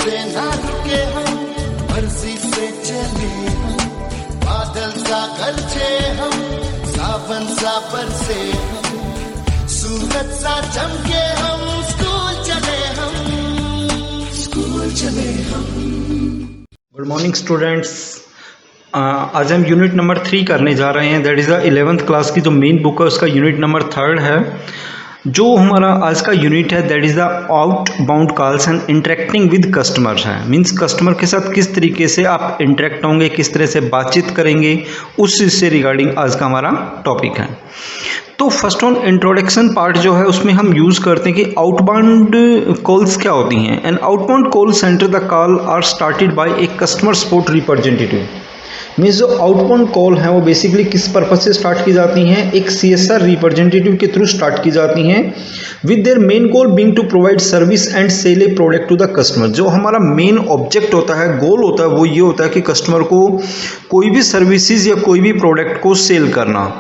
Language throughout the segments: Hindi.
से ना रुके हम, मर्जी से चले हम, बादल सा गरजे हम, सावन सा बरसे हम, सूरज सा चमके हम, स्कूल चले हम। Good morning students. आज हम यूनिट नंबर 3 करने जा रहे हैं। That is the 11th class की जो मेन बुक है उसका यूनिट नंबर 3 है। जो हमारा आज का यूनिट है that is the outbound calls and interacting with customers है। मीन्स कस्टमर के साथ किस तरीके से आप इंटरेक्ट होंगे, किस तरह से बातचीत करेंगे, उस चीज़ से रिगार्डिंग आज का हमारा टॉपिक है। तो फर्स्ट ऑन इंट्रोडक्शन पार्ट जो है उसमें हम यूज़ करते हैं कि आउटबाउंड कॉल्स क्या होती हैं। And outbound call centre the call are started by a customer support representative. Means जो आउटबाउंड कॉल है वो बेसिकली किस पर्पज से स्टार्ट की जाती हैं, एक CSR रिप्रेजेंटेटिव के थ्रू स्टार्ट की जाती हैं with their main goal being to provide service and sell a product to the customer. जो हमारा मेन ऑब्जेक्ट होता है, गोल होता है, वो ये होता है कि कस्टमर को कोई भी सर्विसेज या कोई भी प्रोडक्ट को सेल करना।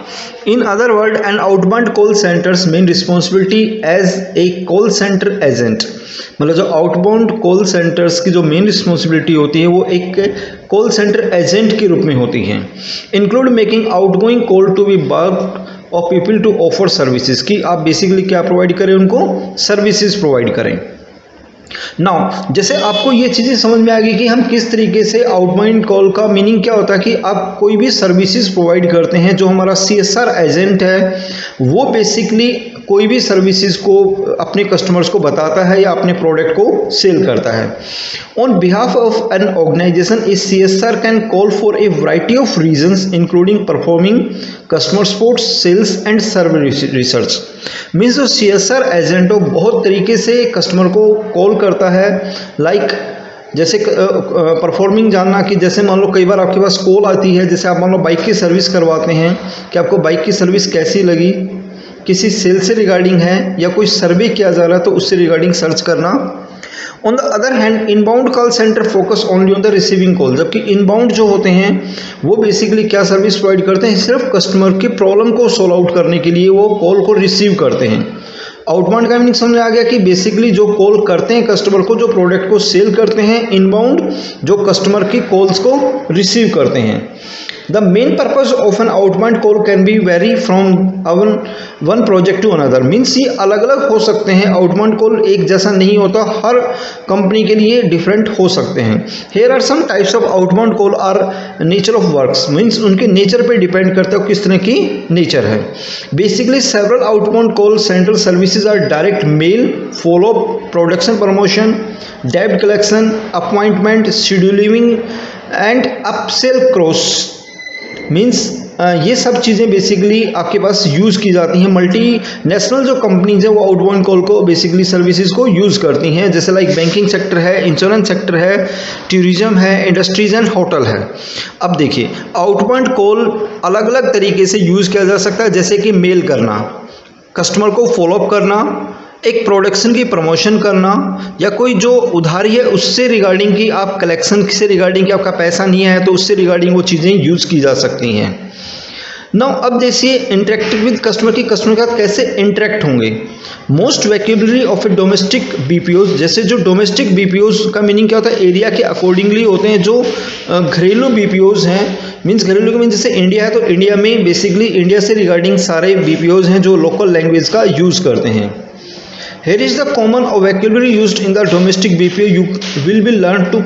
In other word an outbound call centres main responsibility as a call centre agent. मतलब जो आउटबाउंड कॉल सेंटर्स की जो मेन रिस्पॉन्सिबिलिटी होती है वो एक कॉल सेंटर एजेंट के रूप में होती है। Include making outgoing call to be work of people to offer services, कि आप बेसिकली क्या प्रोवाइड करें, उनको सर्विसेज प्रोवाइड करें। नाउ जैसे आपको ये चीज़ें समझ में आ गई कि हम किस तरीके से आउटबाउंड कॉल का मीनिंग क्या होता है कि आप कोई भी सर्विसेज प्रोवाइड करते हैं। जो हमारा CSR एजेंट है वो बेसिकली कोई भी सर्विसेज को अपने कस्टमर्स को बताता है या अपने प्रोडक्ट को सेल करता है। On behalf of an organisation a CSR can call for a variety of reasons including performing customer support, sales and service research. Means जो CSR एजेंट हो बहुत तरीके से कस्टमर को कॉल करता है। लाइक जैसे परफॉर्मिंग जानना कि जैसे मान लो कई बार आपके पास कॉल आती है, जैसे आप मान लो बाइक की सर्विस करवाते हैं कि आपको बाइक की सर्विस कैसी लगी, किसी सेल से रिगार्डिंग है या कोई सर्वे किया जा रहा है तो उससे रिगार्डिंग सर्च करना। On the other hand inbound call centre focus only on the receiving call. जबकि इनबाउंड जो होते हैं वो बेसिकली क्या सर्विस प्रोवाइड करते हैं, सिर्फ कस्टमर की प्रॉब्लम को सॉल्व आउट करने के लिए वो कॉल को रिसीव करते हैं। आउटबाउंड का मीनिंग समझ आ गया कि बेसिकली जो कॉल करते हैं कस्टमर को, जो प्रोडक्ट को सेल करते हैं। इनबाउंड जो कस्टमर की कॉल्स को रिसीव करते हैं। The main purpose of an outbound call can be vary from one project to another. Means ये अलग अलग हो सकते हैं। आउटबाउंड कॉल एक जैसा नहीं होता, हर कंपनी के लिए डिफरेंट हो सकते हैं। Here are some types of outbound call are nature of works. Means उनके नेचर पे डिपेंड करता है किस तरह की नेचर है। Basically several outbound call center services are direct mail, follow up, production promotion, debt collection, appointment, scheduling and upsell cross। Means ये सब चीज़ें बेसिकली आपके पास यूज़ की जाती हैं। मल्टी नेशनल जो कंपनीज हैं वो आउटबाउंड कॉल को बेसिकली सर्विसेज को यूज़ करती हैं। जैसे लाइक बैंकिंग सेक्टर है, इंश्योरेंस सेक्टर है, टूरिज्म है, इंडस्ट्रीज एंड होटल है। अब देखिए आउटबाउंड कॉल अलग अलग तरीके से यूज़ किया जा सकता है। जैसे कि मेल करना, कस्टमर को फॉलोअप करना, एक प्रोडक्शन की प्रमोशन करना, या कोई जो उधारी है उससे रिगार्डिंग की आप कलेक्शन से रिगार्डिंग कि आपका पैसा नहीं आया तो उससे रिगार्डिंग वो चीज़ें यूज़ की जा सकती हैं। नाउ अब देखिए इंटरेक्टिव विद कस्टमर की, कस्टमर के साथ कैसे इंटरेक्ट होंगे। Most vocabulary of a domestic BPOs। जैसे जो डोमेस्टिक BPOs का मीनिंग क्या होता है, एरिया के अकॉर्डिंगली होते हैं। जो घरेलू BPOs हैं, मीन्स घरेलू के मीन जैसे इंडिया है तो इंडिया में बेसिकली इंडिया से रिगार्डिंग सारे BPOs हैं जो लोकल लैंग्वेज का यूज़ करते हैं। Here is the common vocabulary used in the domestic BPO. You will be learn to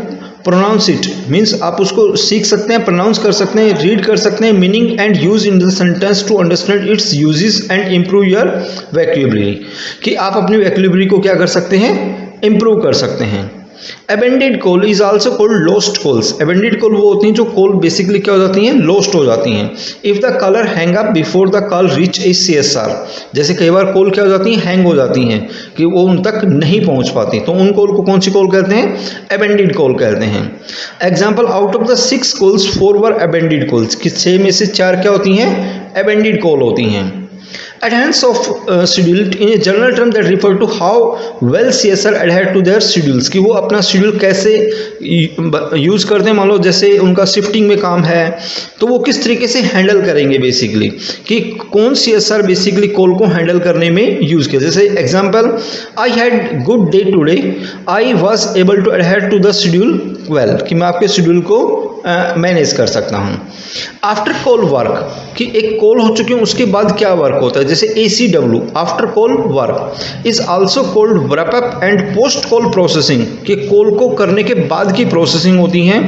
pronounce it. Means आप उसको सीख सकते हैं, pronounce कर सकते हैं, read कर सकते हैं, meaning and use in the sentence to understand its uses and improve your vocabulary. कि आप अपनी vocabulary को क्या कर सकते हैं, improve कर सकते हैं। Abandoned call is also called lost calls. Abandoned call वो होती हैं जो कॉल बेसिकली क्या हो जाती हैं, lost हो जाती हैं। If the caller hang up before the call reach a CSR। जैसे कई बार कॉल क्या हो जाती हैं, हैंग हो जाती हैं कि वो उन तक नहीं पहुंच पाती, तो उन कॉल को कौन सी कॉल कहते हैं, abandoned कॉल कहते हैं। Example out of the 6 calls 4 were abandoned calls। कि 6 में से 4 क्या होती हैं, abandoned कॉल होती हैं। Adherence of schedule in a general term that refer to how well CSR adhere to their schedules, कि वो अपना शेड्यूल कैसे यूज़ करते हैं। मान लो जैसे उनका शिफ्टिंग में काम है तो वो किस तरीके से हैंडल करेंगे बेसिकली, कि कौन CSR बेसिकली कॉल को हैंडल करने में यूज़ किया। जैसे example, I had good day today, I was able to adhere to the schedule well, कि मैं आपके शेड्यूल को मैनेज कर सकता हूँ। आफ्टर कॉल वर्क, कि एक कॉल हो चुकी है उसके बाद क्या वर्क होता है, जैसे ACW after call work is also called wrap up and post call processing, कि कॉल को करने के बाद की प्रोसेसिंग होती है।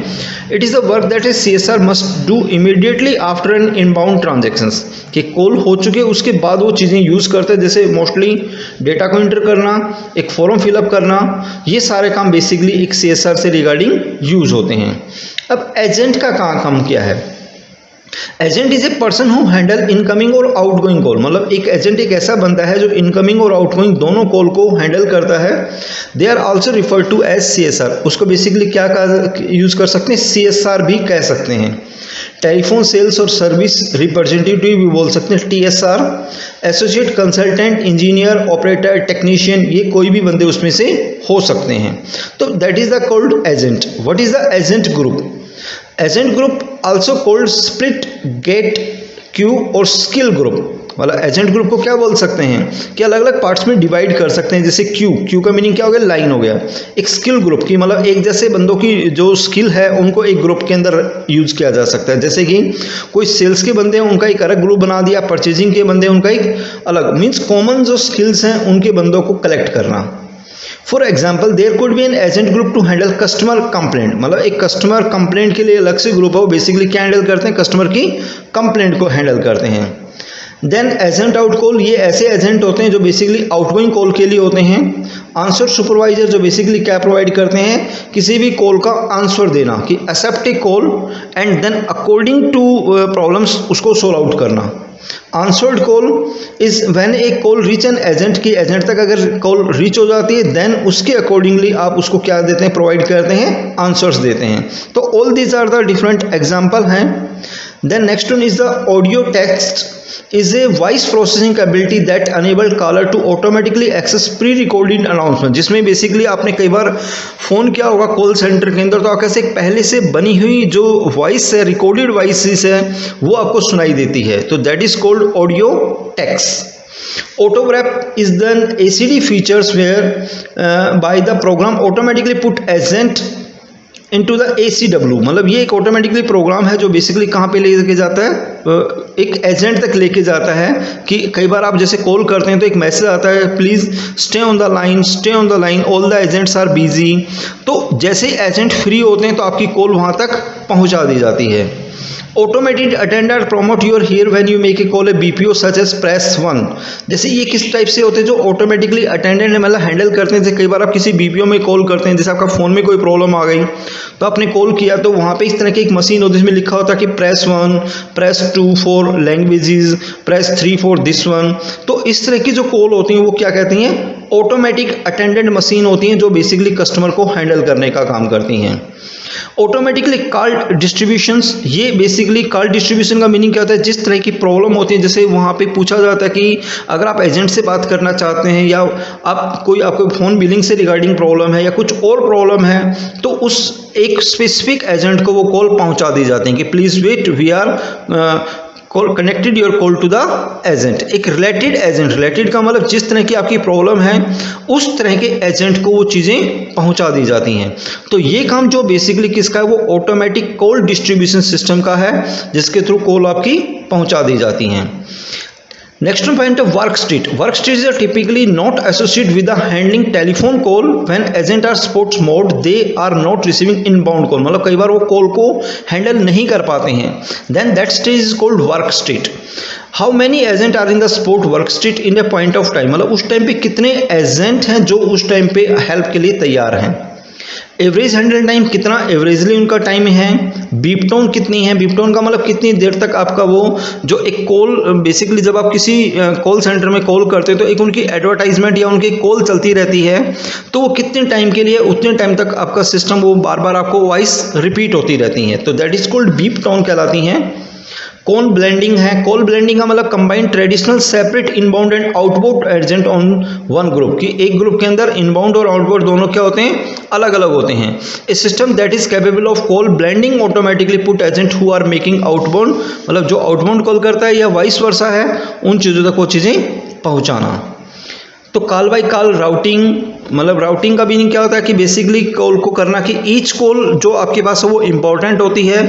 It is the work that is CSR must do immediately after an inbound transactions, कि कॉल हो चुके उसके बाद वो चीज़ें यूज़ करते हैं, जैसे मोस्टली डेटा को इंटर करना, एक फॉर्म फिलअप करना, ये सारे काम बेसिकली एक CSR से रिगार्डिंग यूज़ होते हैं। अब एजेंट का काम क्या है? Agent is a person who handle incoming और आउटगोइंग कॉल, मतलब एक एजेंट एक ऐसा बंदा है जो इनकमिंग और आउटगोइंग दोनों कॉल को हैंडल करता है। They are also refer to as CSR, उसको बेसिकली क्या यूज कर सकते हैं, CSR भी कह सकते हैं। टेलीफोन सेल्स और सर्विस रिप्रेजेंटेटिव भी बोल सकते हैं TSR, associate consultant, engineer, operator, technician, ये कोई भी बंदे उसमें से हो सकते हैं। तो that is the called agent. What is the agent group? Agent group also called split, gate, queue और स्किल ग्रुप, मतलब एजेंट ग्रुप को क्या बोल सकते हैं कि अलग अलग पार्ट्स में डिवाइड कर सकते हैं। जैसे क्यू का मीनिंग क्या हो गया, लाइन हो गया। एक स्किल ग्रुप की मतलब एक जैसे बंदों की जो स्किल है उनको एक ग्रुप के अंदर यूज किया जा सकता है। जैसे कि कोई सेल्स के बंदे हैं उनका एक अलग ग्रुप बना दिया, परचेजिंग के बंदे उनका एक अलग, मीन्स कॉमन जो स्किल्स हैं उनके बंदों को कलेक्ट करना। For example, there could be an agent group to handle customer complaint, मतलब एक कस्टमर कंप्लेंट के लिए अलग से ग्रुप है, वो बेसिकली क्या हैंडल करते हैं, कस्टमर की कंप्लेंट को हैंडल करते हैं। देन एजेंट आउट कॉल, ये ऐसे एजेंट होते हैं जो बेसिकली आउटगोइंग कॉल के लिए होते हैं। आंसर सुपरवाइजर, जो बेसिकली क्या प्रोवाइड करते हैं, किसी भी कॉल का आंसर देना, कि accept a call and then according to problems उसको सोल्व आउट करना। Answered call is when a call reach an agent, की एजेंट तक अगर कॉल रीच हो जाती है देन उसके अकॉर्डिंगली आप उसको क्या देते हैं, प्रोवाइड करते हैं, आंसर्स देते हैं। तो all these are the different example हैं। Then next one is the audio text is a voice processing ability that enable caller to automatically access pre-recorded announcement, जिसमें बेसिकली आपने कई बार फ़ोन किया होगा कॉल सेंटर के अंदर, तो आपके से पहले से बनी हुई जो वॉइस है, रिकॉर्डेड वॉइस है, वो आपको सुनाई देती है, तो that is called audio text. Auto wrap is then ACD features where by the program automatically put agent into the ACW, मतलब ये एक ऑटोमेटिकली प्रोग्राम है जो बेसिकली कहाँ पे लेके जाता है, एक एजेंट तक लेके जाता है। कि कई बार आप जैसे कॉल करते हैं तो एक मैसेज आता है, please stay on the line, stay on the line, all the agents are busy. तो जैसे एजेंट फ्री होते हैं तो आपकी कॉल वहाँ तक पहुँचा दी जाती है। Automated attender promote your hear when you make a call a BPO such as press 1, जैसे ये किस टाइप से होते हैं, जो ऑटोमेटिकली अटेंडेंट मतलब हैंडल करते हैं। जैसे कई बार आप किसी BPO में कॉल करते हैं, जैसे आपका फ़ोन में कोई प्रॉब्लम आ गई तो आपने कॉल किया, तो वहाँ पे इस तरह की एक मशीन होती है जिसमें लिखा होता है कि press 1, press 2 for languages, press 3 for this one. तो इस तरह की जो कॉल होती हैं वो क्या कहती हैं, ऑटोमेटिक अटेंडेंट मशीन होती हैं जो बेसिकली कस्टमर को हैंडल करने का काम करती हैं। ऑटोमेटिकली कॉल डिस्ट्रीब्यूशंस, ये बेसिकली कॉल डिस्ट्रीब्यूशन का मीनिंग क्या होता है, जिस तरह की प्रॉब्लम होती है, जैसे वहाँ पे पूछा जाता है कि अगर आप एजेंट से बात करना चाहते हैं या आपको फ़ोन बिलिंग से रिगार्डिंग प्रॉब्लम है या कुछ और प्रॉब्लम है, तो उस एक स्पेसिफिक एजेंट को वो कॉल पहुँचा दी जाती है कि please wait, we are call connected your call to the agent. एक रिलेटेड एजेंट, रिलेटेड का मतलब जिस तरह की आपकी प्रॉब्लम है उस तरह के एजेंट को वो चीज़ें पहुंचा दी जाती हैं। तो ये काम जो बेसिकली किसका है, वो ऑटोमेटिक कॉल डिस्ट्रीब्यूशन सिस्टम का है, जिसके थ्रू कॉल आपकी पहुंचा दी जाती हैं। Next one point of work state. Work state is typically not associated with the handling telephone call when agent are sports mode. They are not receiving inbound call. मतलब कई बार वो कॉल को हैंडल नहीं कर पाते हैं। Then that stage is called work state. How many agent are in the sport work state in a point of time? मतलब उस टाइम पे कितने एजेंट हैं जो उस टाइम पे हेल्प के लिए तैयार हैं। एवरेज हैंडल टाइम कितना एवरेजली उनका टाइम है। बीप टोन कितनी है, बीप टोन का मतलब कितनी देर तक आपका वो जो एक कॉल, बेसिकली जब आप किसी कॉल सेंटर में कॉल करते हैं तो एक उनकी एडवर्टाइजमेंट या उनकी कॉल चलती रहती है, तो वो कितने टाइम के लिए, उतने टाइम तक आपका सिस्टम वो बार बार आपको वॉइस रिपीट होती रहती है, तो that is called beep tone कहलाती हैं। कॉल ब्लेंडिंग है, कॉल ब्लेंडिंग का मतलब combined traditional separate inbound and outbound agent on one group, कि एक ग्रुप के अंदर इनबाउंड और आउटबाउंड दोनों क्या होते हैं, अलग अलग होते हैं। A system that is capable of call blending automatically put agent who are making outbound, मतलब जो आउटबाउंड कॉल करता है या वाइस वर्सा है, उन चीज़ों तक वो चीज़ें पहुँचाना। तो कॉल बाय कॉल राउटिंग, मतलब राउटिंग का मीनिंग क्या होता है कि बेसिकली कॉल को करना कि ईच कॉल जो आपके पास है वो इंपॉर्टेंट होती है,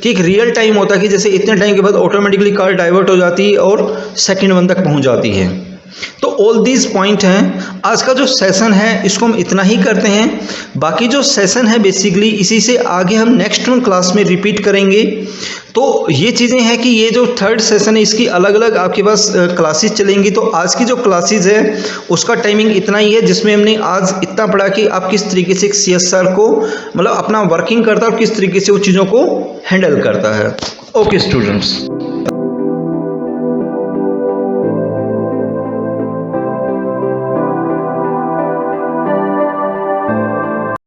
कि एक रियल टाइम होता है कि जैसे इतने टाइम के बाद ऑटोमेटिकली कॉल डाइवर्ट हो जाती है और सेकंड वन तक पहुंच जाती है। तो ऑल दीज पॉइंट हैं। आज का जो सेशन है इसको हम इतना ही करते हैं, बाकी जो सेशन है बेसिकली इसी से आगे हम नेक्स्ट वन क्लास में रिपीट करेंगे। तो ये चीज़ें हैं कि ये जो थर्ड सेशन है इसकी अलग अलग आपके पास क्लासेस चलेंगी। तो आज की जो क्लासेस है उसका टाइमिंग इतना ही है, जिसमें हमने आज इतना पढ़ा कि आप किस तरीके से एक CSR को मतलब अपना वर्किंग करता है और किस तरीके से वो चीज़ों को हैंडल करता है। Okay students.